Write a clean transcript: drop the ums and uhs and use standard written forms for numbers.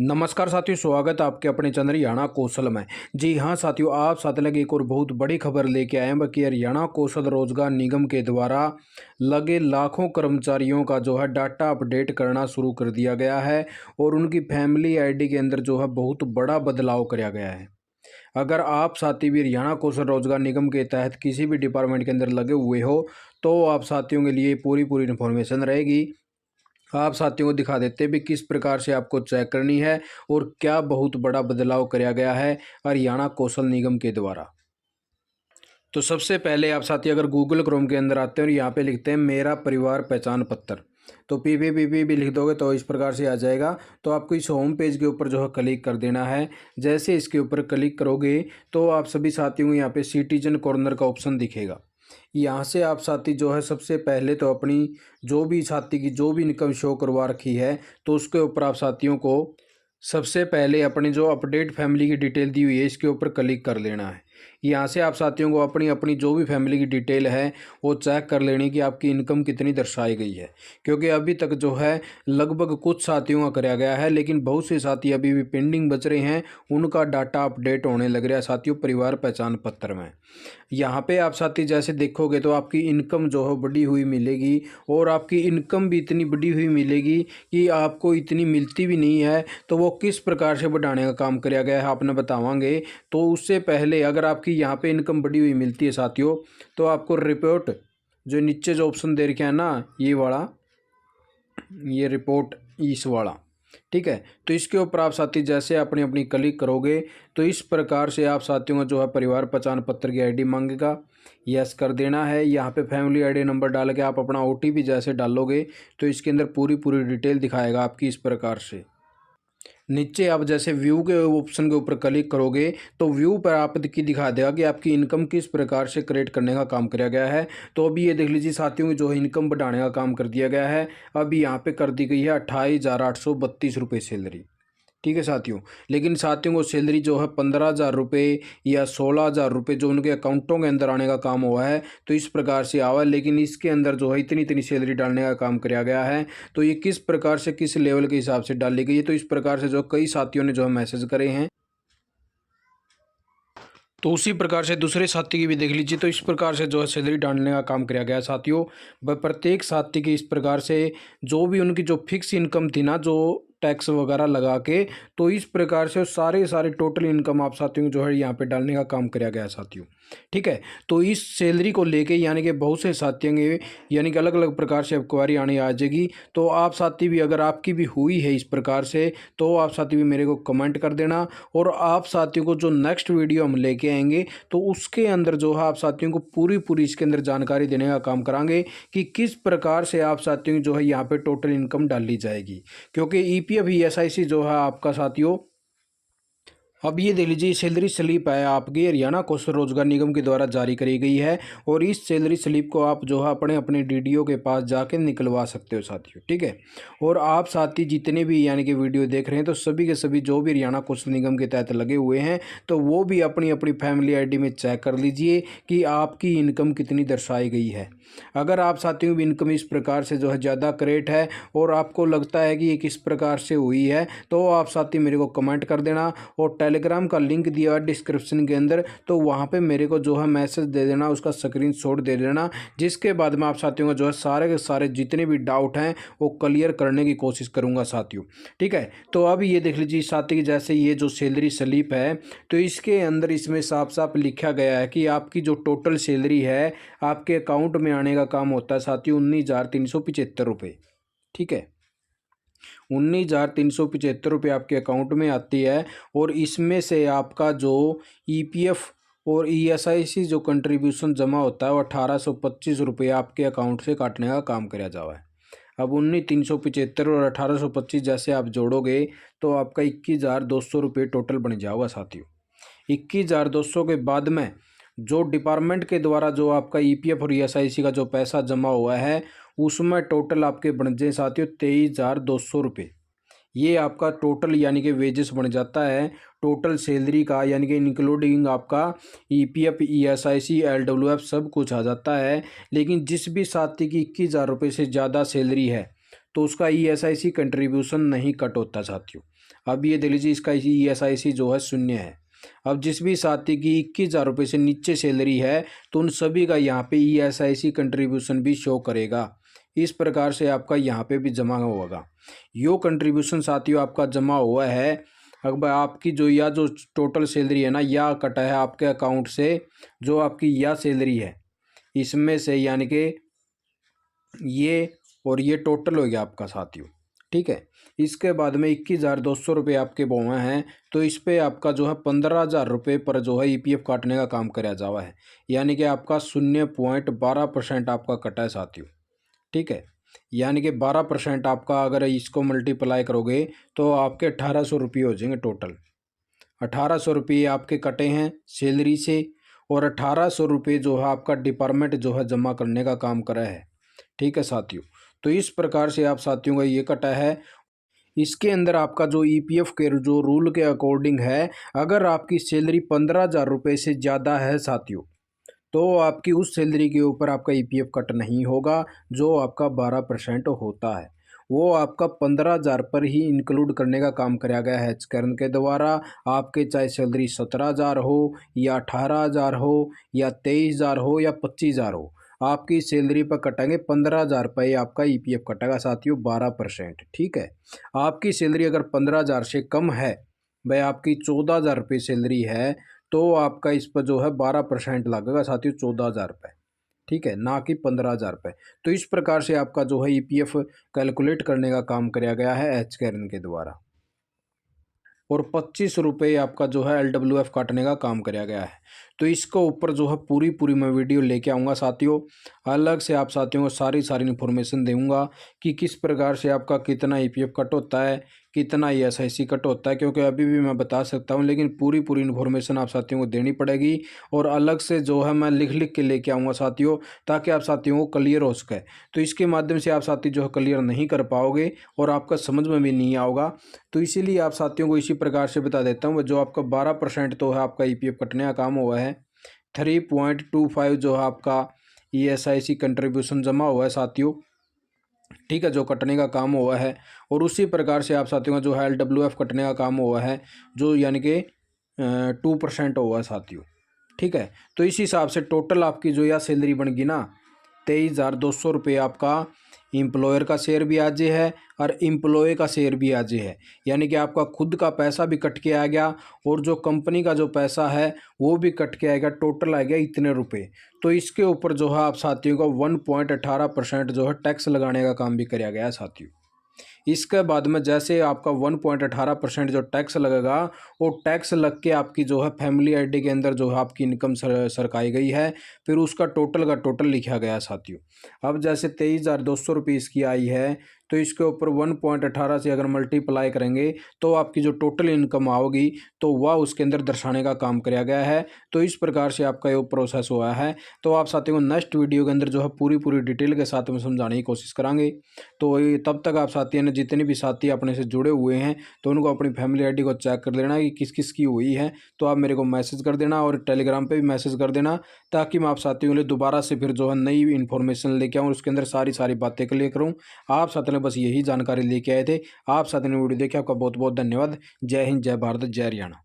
नमस्कार साथियों, स्वागत है आपके अपने चैनल हरियाणा कौशल में। जी हाँ साथियों, आप साथ लगे एक और बहुत बड़ी खबर लेके आए हैं कि हरियाणा कौशल रोजगार निगम के द्वारा लगे लाखों कर्मचारियों का जो है डाटा अपडेट करना शुरू कर दिया गया है और उनकी फैमिली आईडी के अंदर जो है बहुत बड़ा बदलाव किया गया है। अगर आप साथी भी हरियाणा कौशल रोजगार निगम के तहत किसी भी डिपार्टमेंट के अंदर लगे हुए हो तो आप साथियों के लिए पूरी इन्फॉर्मेशन रहेगी। आप साथियों को दिखा देते हैं भी किस प्रकार से आपको चेक करनी है और क्या बहुत बड़ा बदलाव किया गया है हरियाणा कौशल निगम के द्वारा। तो सबसे पहले आप साथी अगर गूगल क्रोम के अंदर आते हैं और यहाँ पे लिखते हैं मेरा परिवार पहचान पत्र, तो पीपी भी लिख दोगे तो इस प्रकार से आ जाएगा। तो आपको इस होम पेज के ऊपर जो है क्लिक कर देना है। जैसे इसके ऊपर क्लिक करोगे तो आप सभी साथियों को यहाँ पे सिटीजन कॉर्नर का ऑप्शन दिखेगा। यहाँ से आप साथी जो है सबसे पहले तो अपनी जो भी साथी की जो भी इनकम शो करवा रखी है तो उसके ऊपर आप साथियों को सबसे पहले अपनी जो अपडेट फैमिली की डिटेल दी हुई है इसके ऊपर क्लिक कर लेना है। यहाँ से आप साथियों को अपनी अपनी जो भी फैमिली की डिटेल है वो चेक कर लेनी कि आपकी इनकम कितनी दर्शाई गई है, क्योंकि अभी तक जो है लगभग कुछ साथियों का कराया गया है लेकिन बहुत से साथी अभी भी पेंडिंग बच रहे हैं, उनका डाटा अपडेट होने लग रहा है साथियों परिवार पहचान पत्र में। यहाँ पे आप साथी जैसे देखोगे तो आपकी इनकम जो है बढ़ी हुई मिलेगी और आपकी इनकम भी इतनी बढ़ी हुई मिलेगी कि आपको इतनी मिलती भी नहीं है। तो वो किस प्रकार से बढ़ाने का काम किया गया है आपने बतावांगे। तो उससे पहले अगर आपकी यहाँ पे इनकम बढ़ी हुई मिलती है साथियों तो आपको रिपोर्ट जो नीचे जो ऑप्शन दे रखे हैं ना ये वाला, ये रिपोर्ट इस वाला, ठीक है। तो इसके ऊपर आप साथी जैसे अपनी अपनी क्लिक करोगे तो इस प्रकार से आप साथियों का जो है परिवार पहचान पत्र की आईडी मांगेगा, यस कर देना है। यहाँ पे फैमिली आईडी नंबर डाल के आप अपना ओटीपी जैसे डालोगे तो इसके अंदर पूरी डिटेल दिखाएगा आपकी इस प्रकार से। नीचे आप जैसे व्यू के ऑप्शन के ऊपर क्लिक करोगे तो व्यू पर आपकी दिखा देगा कि आपकी इनकम किस प्रकार से क्रिएट करने का काम किया गया है। तो अभी ये देख लीजिए साथियों की जो है इनकम बढ़ाने का काम कर दिया गया है। अभी यहाँ पे कर दी गई है 28,832 रुपये सैलरी, ठीक है साथियों। लेकिन साथियों को सैलरी जो है 15,000 रुपये या 16,000 रुपये जो उनके अकाउंटों के अंदर आने का काम हुआ है तो इस प्रकार से आवा, लेकिन इसके अंदर जो है इतनी सैलरी डालने का काम किया गया है। तो ये किस प्रकार से किस लेवल के हिसाब से डाली गई है तो इस प्रकार से जो कई साथियों ने जो है मैसेज करे हैं। तो उसी प्रकार से दूसरे साथी की भी देख लीजिए तो इस प्रकार से जो है सैलरी डालने का काम किया गया है साथियों। प्रत्येक साथी की इस प्रकार से जो भी उनकी जो फिक्स इनकम थी ना जो टैक्स वगैरह लगा के, तो इस प्रकार से सारे टोटल इनकम आप साथियों को जो है यहाँ पे डालने का काम किया गया है साथियों, ठीक है। तो इस सैलरी को लेके यानी कि बहुत से साथियों के यानी कि अलग अलग प्रकार से क्वारी आने आ जाएगी। तो आप साथी भी अगर आपकी भी हुई है इस प्रकार से तो आप साथी भी मेरे को कमेंट कर देना और आप साथियों को जो नेक्स्ट वीडियो हम लेके आएंगे तो उसके अंदर जो है आप साथियों को पूरी इसके अंदर जानकारी देने का काम करांगे कि किस प्रकार से आप साथियों की जो है यहाँ पे टोटल इनकम डाली जाएगी। क्योंकि ईपीएफ ईएसआईसी जो है आपका साथियों, अब ये देख लीजिए सैलरी स्लिप है आपकी हरियाणा कौशल रोजगार निगम के द्वारा जारी करी गई है और इस सैलरी स्लिप को आप जो है अपने अपने डीडीओ के पास जाके निकलवा सकते हो साथियों, ठीक है। और आप साथी जितने भी यानी कि वीडियो देख रहे हैं तो सभी के सभी जो भी हरियाणा कौशल निगम के तहत लगे हुए हैं तो वो भी अपनी अपनी फैमिली आईडी में चेक कर लीजिए कि आपकी इनकम कितनी दर्शाई गई है। अगर आप साथियों की इनकम इस प्रकार से जो है ज़्यादा क्रिएट है और आपको लगता है कि ये किस प्रकार से हुई है तो आप साथी मेरे को कमेंट कर देना और टेलीग्राम का लिंक दिया है डिस्क्रिप्शन के अंदर, तो वहाँ पे मेरे को जो है मैसेज दे देना, उसका स्क्रीनशॉट दे देना, जिसके बाद में आप साथियों का जो है सारे के सारे जितने भी डाउट हैं वो क्लियर करने की कोशिश करूँगा साथियों, ठीक है। तो अब ये देख लीजिए साथी की जैसे ये जो सैलरी स्लिप है तो इसके अंदर इसमें साफ साफ लिखा गया है कि आपकी जो टोटल सैलरी है आपके अकाउंट में आने का काम होता है साथियों 19,375 रुपये, ठीक है। 19,375 रुपये आपके अकाउंट में आती है और इसमें से आपका जो ईपीएफ और ईएसआईसी जो कंट्रीब्यूशन जमा होता है वो 1,825 रुपये आपके अकाउंट से काटने का काम किया जावा है। अब 19,375 और 1,825 जैसे आप जोड़ोगे तो आपका 21,200 रुपये टोटल बन जाएगा साथियों। 21,200 के बाद में जो डिपार्टमेंट के द्वारा जो आपका ईपीएफ और ईएसआईसी का जो पैसा जमा हुआ है उसमें टोटल आपके बन जाए साथियों 23,200 रुपये। ये आपका टोटल यानी कि वेजेस बन जाता है टोटल सैलरी का, यानी कि इंक्लूडिंग आपका ईपीएफ ईएसआईसी एलडब्ल्यूएफ सब कुछ आ जाता है। लेकिन जिस भी साथी की 21,000 रुपये से ज़्यादा सैलरी है तो उसका ईएसआईसी कंट्रीब्यूशन नहीं कट होता साथियों। अब ये देख लीजिए इसका ESIC जो है शून्य है। अब जिस भी साथी की 21,000 रुपये से नीचे सैलरी है तो उन सभी का यहाँ पे ESIC कंट्रीब्यूशन भी शो करेगा। इस प्रकार से आपका यहाँ पे भी जमा होगा। यो कंट्रीब्यूशन साथियों आपका जमा हुआ है। अब आपकी जो टोटल सैलरी है ना, या कटा है आपके अकाउंट से, जो आपकी या सैलरी है इसमें से, यानी कि ये और ये टोटल हो गया आपका साथियों। ठीक है, इसके बाद में 21,200 रुपये आपके बोए हैं, तो इस पे आपका जो है 15,000 रुपये पर जो है EPF काटने का काम कराया जावा है, यानी कि आपका 0.12% आपका कटा है साथियों। ठीक है, यानी कि 12% आपका अगर इसको मल्टीप्लाई करोगे तो आपके 1,800 रुपये हो जाएंगे टोटल। 1,800 रुपये आपके कटे हैं सैलरी से, और 1,800 रुपये जो है आपका डिपार्टमेंट जो है जमा करने का काम करा है। ठीक है साथियों, तो इस प्रकार से आप साथियों का ये कटा है। इसके अंदर आपका जो EPF के जो रूल के अकॉर्डिंग है, अगर आपकी सैलरी 15,000 रुपये से ज़्यादा है साथियों, तो आपकी उस सैलरी के ऊपर आपका EPF कट नहीं होगा, जो आपका 12% होता है वो आपका 15,000 पर ही इंक्लूड करने का काम कराया गया है HCARN के द्वारा। आपके चाहे सैलरी 17,000 हो या 18,000 हो या 23,000 हो या 25,000 हो, आपकी सैलरी पर कटेंगे 15,000 रुपये आपका EPF कटेगा साथियों, 12%। ठीक है, आपकी सैलरी अगर 15,000 से कम है, भाई आपकी 14,000 रुपये सैलरी है, तो आपका इस पर जो है 12% लगेगा साथियों, 14,000 रुपये। ठीक है, ना कि 15,000 रुपये। तो इस प्रकार से आपका जो है EPF कैलकुलेट करने का काम कराया गया है HCARN के द्वारा, और 25 रुपये आपका जो है LWF काटने का काम कराया गया है। तो इसको ऊपर जो है पूरी मैं वीडियो लेके आऊँगा साथियों, अलग से आप साथियों को सारी इन्फॉर्मेशन दूँगा कि किस प्रकार से आपका कितना EPF कट होता है, कितना ESIC कट होता है, क्योंकि अभी भी मैं बता सकता हूँ, लेकिन पूरी इन्फॉर्मेशन आप साथियों को देनी पड़ेगी, और अलग से जो है मैं लिख के लेके आऊँगा साथियों, ताकि आप साथियों को क्लियर हो सके। तो इसके माध्यम से आप साथी जो है क्लियर नहीं कर पाओगे और आपका समझ में भी नहीं आओगा, तो इसीलिए आप साथियों को इसी प्रकार से बता देता हूँ। जो आपका 12% तो है आपका EPF कटने का काम हुआ है, 3.25 जो है आपका ESIC कंट्रीब्यूशन जमा हुआ है साथियों। ठीक है, जो कटने का काम हुआ है, और उसी प्रकार से आप साथियों का जो है LWF कटने का काम हुआ है, जो यानी कि 2% हुआ है साथियों। ठीक है, तो इस हिसाब से टोटल आपकी जो यह सैलरी बन गई ना, 23,200 रुपये आपका एम्प्लॉयर का शेयर भी आज है और एम्प्लॉय का शेयर भी आज है, यानी कि आपका खुद का पैसा भी कट के आ गया और जो कंपनी का जो पैसा है वो भी कट के आएगा, टोटल आ गया इतने रुपए। तो इसके ऊपर जो है आप साथियों को 1.18% जो है टैक्स लगाने का काम भी कराया गया है साथियों। इसके बाद में जैसे आपका 1.18% जो टैक्स लगेगा, वो टैक्स लग के आपकी जो है फैमिली आईडी के अंदर जो है आपकी इनकम सरकाई गई है, फिर उसका टोटल का टोटल लिखा गया साथियों। अब जैसे 23,200 रुपये इसकी आई है, तो इसके ऊपर 1.18 से अगर मल्टीप्लाई करेंगे तो आपकी जो टोटल इनकम आओगी तो वह उसके अंदर दर्शाने का काम कराया गया है। तो इस प्रकार से आपका ये प्रोसेस हुआ है। तो आप साथियों को नेक्स्ट वीडियो के अंदर जो है पूरी डिटेल के साथ में समझाने की कोशिश करांगे। तो ये तब तक आप साथियों ने जितने भी साथी अपने से जुड़े हुए हैं तो उनको अपनी फैमिली आईडी को चेक कर लेना कि किस किस की हुई है, तो आप मेरे को मैसेज कर देना और टेलीग्राम पे भी मैसेज कर देना, ताकि मैं आप साथियों के लिए दोबारा से फिर जो है नई इन्फॉर्मेशन लेके आऊँ, उसके अंदर सारी बातें क्लियर करूँ। आप साथियों ने बस यही जानकारी लेके आए थे। आप साथियों ने वीडियो देखी, आपका बहुत बहुत धन्यवाद। जय हिंद, जय भारत, जय हरियाणा।